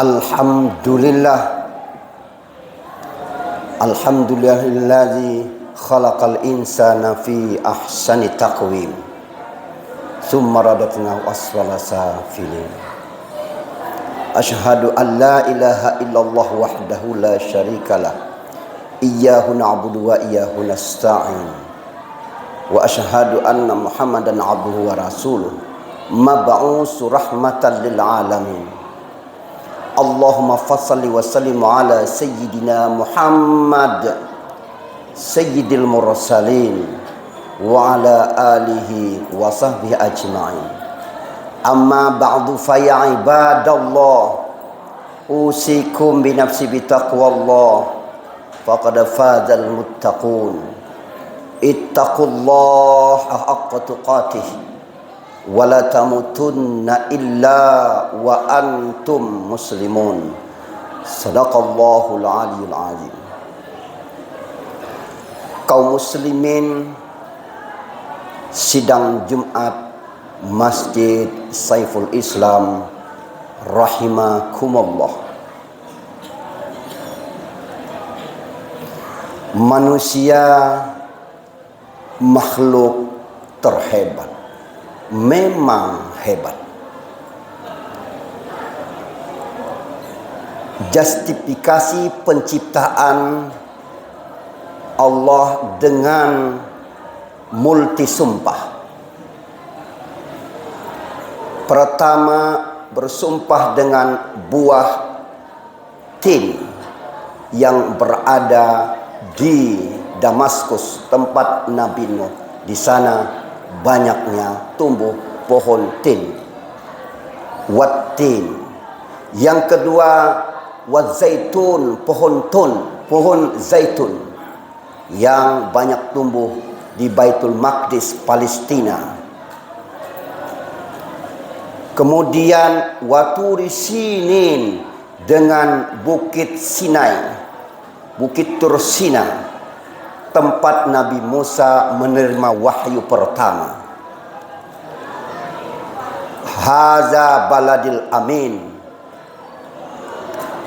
Alhamdulillah, alhamdulillahilladzi khalaqal insana fi ahsani taqwim thumma radadnahu asfala safilin. Asyhadu an la ilaha illallah wahdahu la syarikalah, iyyahu na'budu wa iyyahu nasta'in. Wa asyhadu anna Muhammadan abduhu wa rasuluh mab'usu rahmatan lil alamin. Allahumma fassalli wa sallim ala sayyidina Muhammad sayyidil mursalin wa ala alihi wa sahbihi ajma'in. Amma ba'du fa ya ibadallah, usikum bi nafsi bi taqwallah faqad fazal muttaqun. Ittaqullaha haqqa tuqatih wa la tamutunna illa wa antum muslimun. Sadaqallahul aliyyul azim. Kaum muslimin, sidang Jumat Masjid Saiful Islam rahimakumullah. Manusia makhluk terhebat, memang hebat. Justifikasi penciptaan Allah dengan multi sumpah. Pertama, bersumpah dengan buah tin yang berada di Damaskus, tempat Nabi Nuh. Di sana banyaknya tumbuh pohon tin, wattin. Yang kedua, wazaitun, pohon zaitun yang banyak tumbuh di Baitul Maqdis, Palestina. Kemudian waturi sinin, dengan bukit Sinai, bukit Tursina, tempat Nabi Musa menerima wahyu pertama. Haza baladil amin,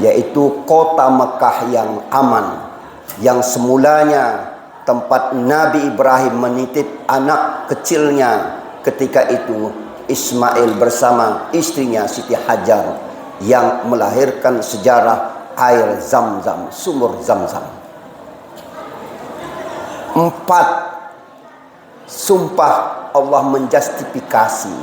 yaitu kota Mekah yang aman, yang semulanya tempat Nabi Ibrahim menitip anak kecilnya ketika itu Ismail bersama istrinya Siti Hajar, yang melahirkan sejarah air Zam-Zam, sumur Zam-Zam. 4 sumpah Allah menjustifikasi.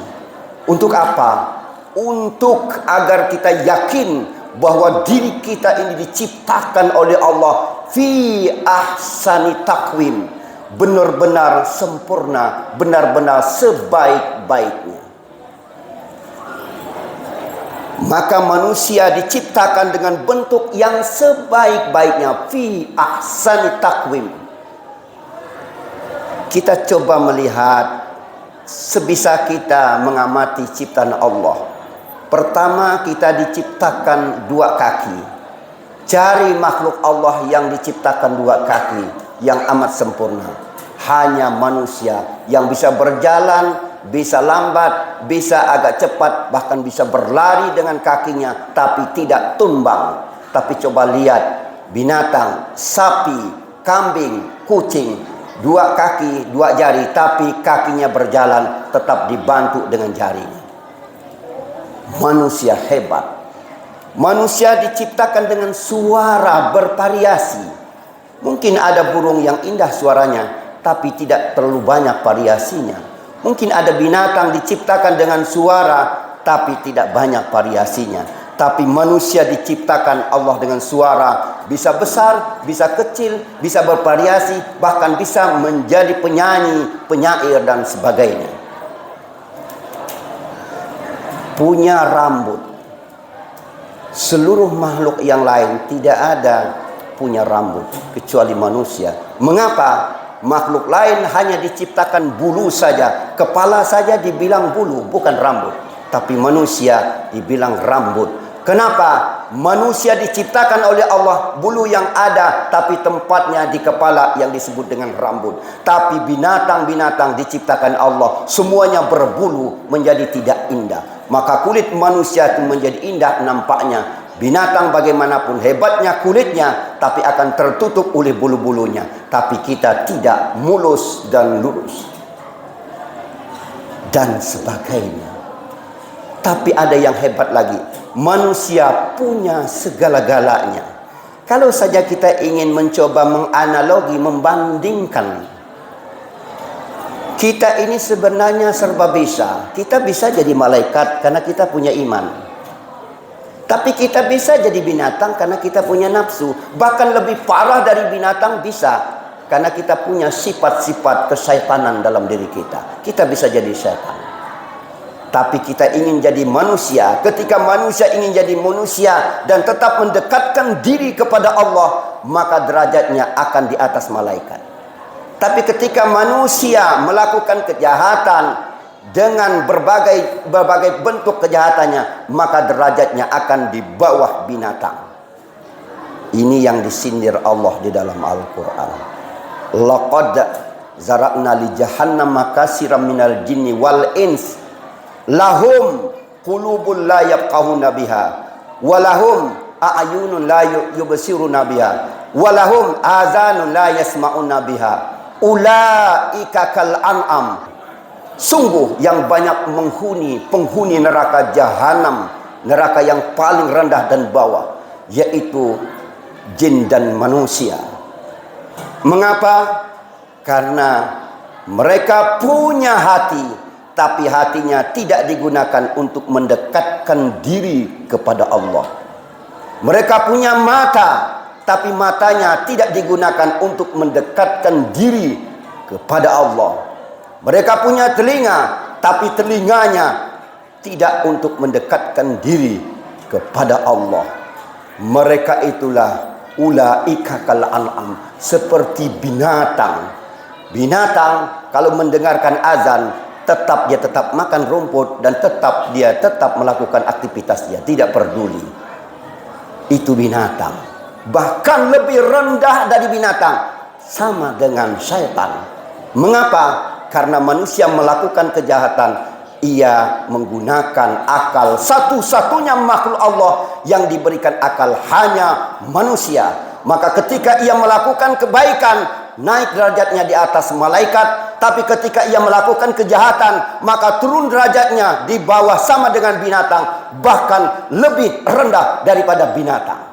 Untuk apa? Untuk agar kita yakin bahwa diri kita ini diciptakan oleh Allah fi ahsani taqwim, benar-benar sempurna, benar-benar sebaik-baiknya. Maka manusia diciptakan dengan bentuk yang sebaik-baiknya, fi ahsani taqwim. Kita coba melihat sebisa kita mengamati ciptaan Allah. Pertama, kita diciptakan 2 kaki. Cari makhluk Allah yang diciptakan 2 kaki yang amat sempurna. Hanya manusia yang bisa berjalan, bisa lambat, bisa agak cepat, bahkan bisa berlari dengan kakinya tapi tidak tumbang. Tapi coba lihat binatang, sapi, kambing, kucing, 2 kaki, 2 jari, tapi kakinya berjalan tetap dibantu dengan jarinya. Manusia hebat. Manusia diciptakan dengan suara bervariasi. Mungkin ada burung yang indah suaranya, tapi tidak terlalu banyak variasinya. Mungkin ada binatang diciptakan dengan suara, tapi tidak banyak variasinya. Tapi manusia diciptakan Allah dengan suara, bisa besar, bisa kecil, bisa bervariasi, bahkan bisa menjadi penyanyi, penyair dan sebagainya. Punya rambut. Seluruh makhluk yang lain tidak ada punya rambut kecuali manusia. Mengapa? Makhluk lain hanya diciptakan bulu saja, kepala saja dibilang bulu, bukan rambut. Tapi manusia dibilang rambut. Kenapa? Manusia diciptakan oleh Allah bulu yang ada, tapi tempatnya di kepala yang disebut dengan rambut. Tapi binatang-binatang diciptakan Allah semuanya berbulu, menjadi tidak indah. Maka kulit manusia itu menjadi indah nampaknya, Binatang bagaimanapun hebatnya kulitnya, tapi akan tertutup oleh bulu-bulunya. Tapi kita tidak, mulus dan lurus. Dan sebagainya. Tapi ada yang hebat lagi. Manusia punya segala-galanya. Kalau saja kita ingin mencoba menganalogi, membandingkan, kita ini sebenarnya serba bisa. Kita bisa jadi malaikat karena kita punya iman. Tapi kita bisa jadi binatang karena kita punya nafsu. Bahkan lebih parah dari binatang bisa. Karena kita punya sifat-sifat kesyaitanan dalam diri kita. Kita bisa jadi syaitan. Tapi kita ingin jadi manusia. Ketika manusia ingin jadi manusia dan tetap mendekatkan diri kepada Allah, maka derajatnya akan di atas malaikat. Tapi ketika manusia melakukan kejahatan dengan berbagai bentuk kejahatannya, maka derajatnya akan di bawah binatang. Ini yang disindir Allah di dalam Al-Quran. Laqad zara'na li jahannam katsiran minal jinni wal ins lahum qulubun la yafqahuna biha wa lahum a'yunun la yubsiruna biha wa lahum azanun la yasma'una biha ulaika kal an'am. Sungguh yang banyak penghuni neraka jahanam, neraka yang paling rendah dan bawah, yaitu jin dan manusia. Mengapa? Karena mereka punya hati, tapi hatinya tidak digunakan untuk mendekatkan diri kepada Allah. Mereka punya mata, tapi matanya tidak digunakan untuk mendekatkan diri kepada Allah. Mereka punya telinga, tapi telinganya tidak untuk mendekatkan diri kepada Allah. Mereka itulah ulaika kal an'am, seperti binatang. Binatang kalau mendengarkan azan, dia tetap makan rumput dan dia tetap melakukan aktivitas dia, tidak peduli. Itu binatang. Bahkan lebih rendah dari binatang, sama dengan syaitan. Mengapa? Karena manusia melakukan kejahatan, ia menggunakan akal. Satu-satunya makhluk Allah yang diberikan akal hanya manusia. Maka ketika ia melakukan kebaikan, naik derajatnya di atas malaikat. Tapi ketika ia melakukan kejahatan, maka turun derajatnya di bawah, sama dengan binatang, bahkan lebih rendah daripada binatang.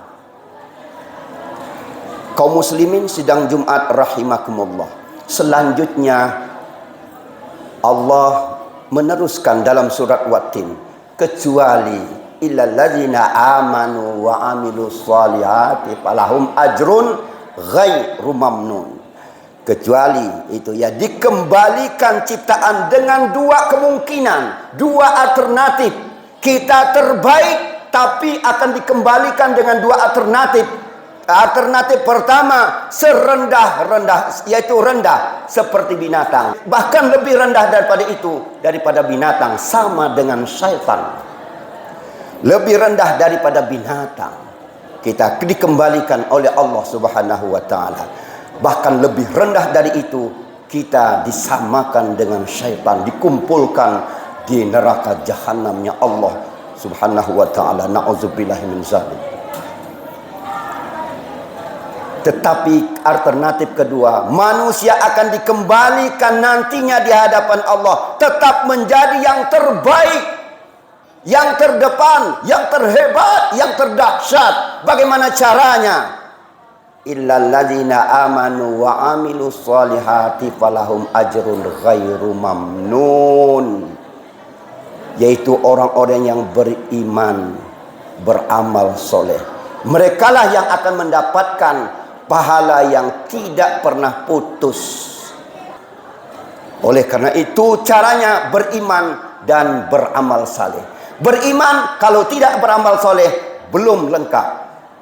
Kaum muslimin sidang Jumat rahimakumullah. Selanjutnya Allah meneruskan dalam surat Watin, kecuali illal ladzina amanu wa amilus solihati falahum ajrun ghairu mamnun. Kecuali itu ya, dikembalikan ciptaan dengan dua kemungkinan, dua alternatif. Kita terbaik, tapi akan dikembalikan dengan dua alternatif. Alternatif pertama, serendah-rendah, yaitu rendah seperti binatang. Bahkan lebih rendah daripada itu, daripada binatang, sama dengan syaitan. Lebih rendah daripada binatang. Kita dikembalikan oleh Allah Subhanahu wa ta'ala. Bahkan lebih rendah dari itu, kita disamakan dengan syaitan, dikumpulkan di neraka jahanamnya Allah Subhanahu wa ta'ala. Na'udzubillahi min dzalik. Tetapi alternatif kedua, manusia akan dikembalikan nantinya di hadapan Allah, tetap menjadi yang terbaik, yang terdepan, yang terhebat, yang terdahsyat. Bagaimana caranya? Illal ladzina amanu wa amilus solihati falahum ajrun ghairu mamnun. Yaitu orang-orang yang beriman, beramal soleh. Merekalah yang akan mendapatkan pahala yang tidak pernah putus. Oleh karena itu caranya beriman dan beramal saleh. Beriman kalau tidak beramal saleh belum lengkap.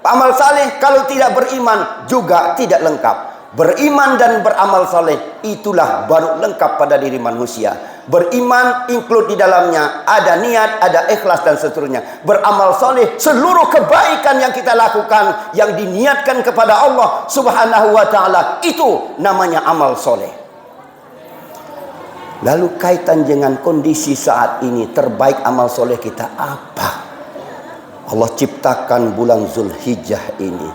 Amal saleh kalau tidak beriman juga tidak lengkap. Beriman dan beramal saleh itulah baru lengkap pada diri manusia. Beriman include di dalamnya ada niat, ada ikhlas dan seterusnya. Beramal soleh, seluruh kebaikan yang kita lakukan yang diniatkan kepada Allah Subhanahu wa ta'ala, itu namanya amal soleh. Lalu kaitan dengan kondisi saat ini, terbaik amal soleh kita apa? Allah ciptakan bulan Zulhijjah ini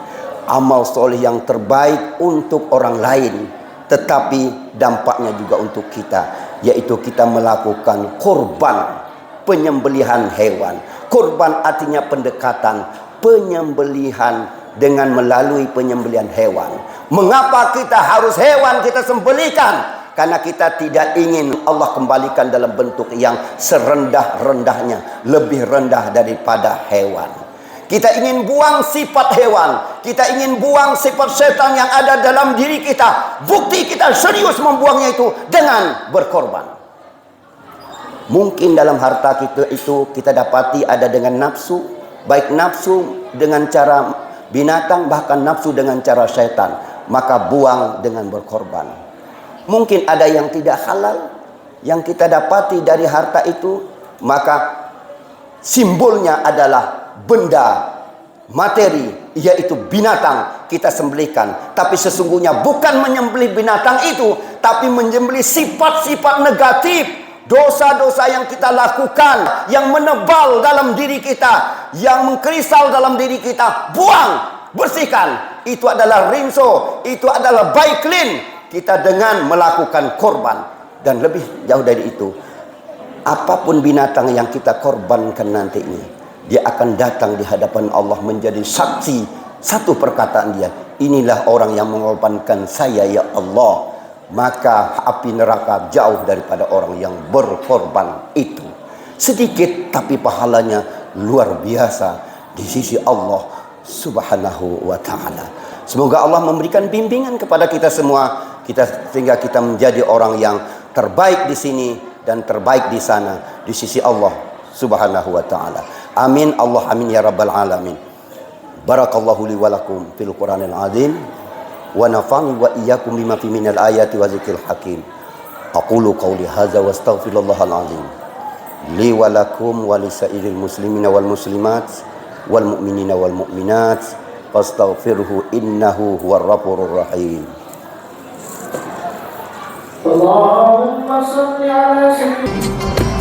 amal soleh yang terbaik untuk orang lain, tetapi dampaknya juga untuk kita, yaitu kita melakukan kurban, penyembelihan hewan. Kurban artinya pendekatan, penyembelihan dengan melalui penyembelihan hewan. Mengapa kita harus hewan kita sembelihkan? Karena kita tidak ingin Allah kembalikan dalam bentuk yang serendah-rendahnya, lebih rendah daripada hewan. Kita ingin buang sifat hewan, kita ingin buang sifat setan yang ada dalam diri kita. Bukti kita serius membuangnya itu dengan berkorban. Mungkin dalam harta kita itu kita dapati ada dengan nafsu, baik nafsu dengan cara binatang, bahkan nafsu dengan cara setan. Maka buang dengan berkorban. Mungkin ada yang tidak halal yang kita dapati dari harta itu, maka simbolnya adalah benda materi, yaitu binatang, kita sembelihkan. Tapi sesungguhnya bukan menyembelih binatang itu, tapi menyembelih sifat-sifat negatif, dosa-dosa yang kita lakukan, yang menebal dalam diri kita, yang mengkrisal dalam diri kita. Buang, bersihkan. Itu adalah rinso, itu adalah baiklin kita dengan melakukan korban. Dan lebih jauh dari itu, apapun binatang yang kita korbankan nanti ini, dia akan datang di hadapan Allah menjadi saksi satu perkataan dia, inilah orang yang mengorbankan saya ya Allah. Maka api neraka jauh daripada orang yang berkorban itu. Sedikit tapi pahalanya luar biasa di sisi Allah Subhanahu wa ta'ala. Semoga Allah memberikan bimbingan kepada kita semua, sehingga kita menjadi orang yang terbaik di sini dan terbaik di sana di sisi Allah Subhanahu wa ta'ala. Amin, Allah amin ya rabbal alamin. Barakallahu li wa lakum fil Qur'anil azim wa nafa'ni wa iyyakum bima fi minal ayati wa zikril hakim. Aqulu qawli hadza wa astaghfirullahal azim li wa lakum wa lisairil muslimina wal muslimat wal mu'minina wal mu'minat fastaghfirhu innahu huwar ghafurur rahim. Allahumma shalli ala sayyidina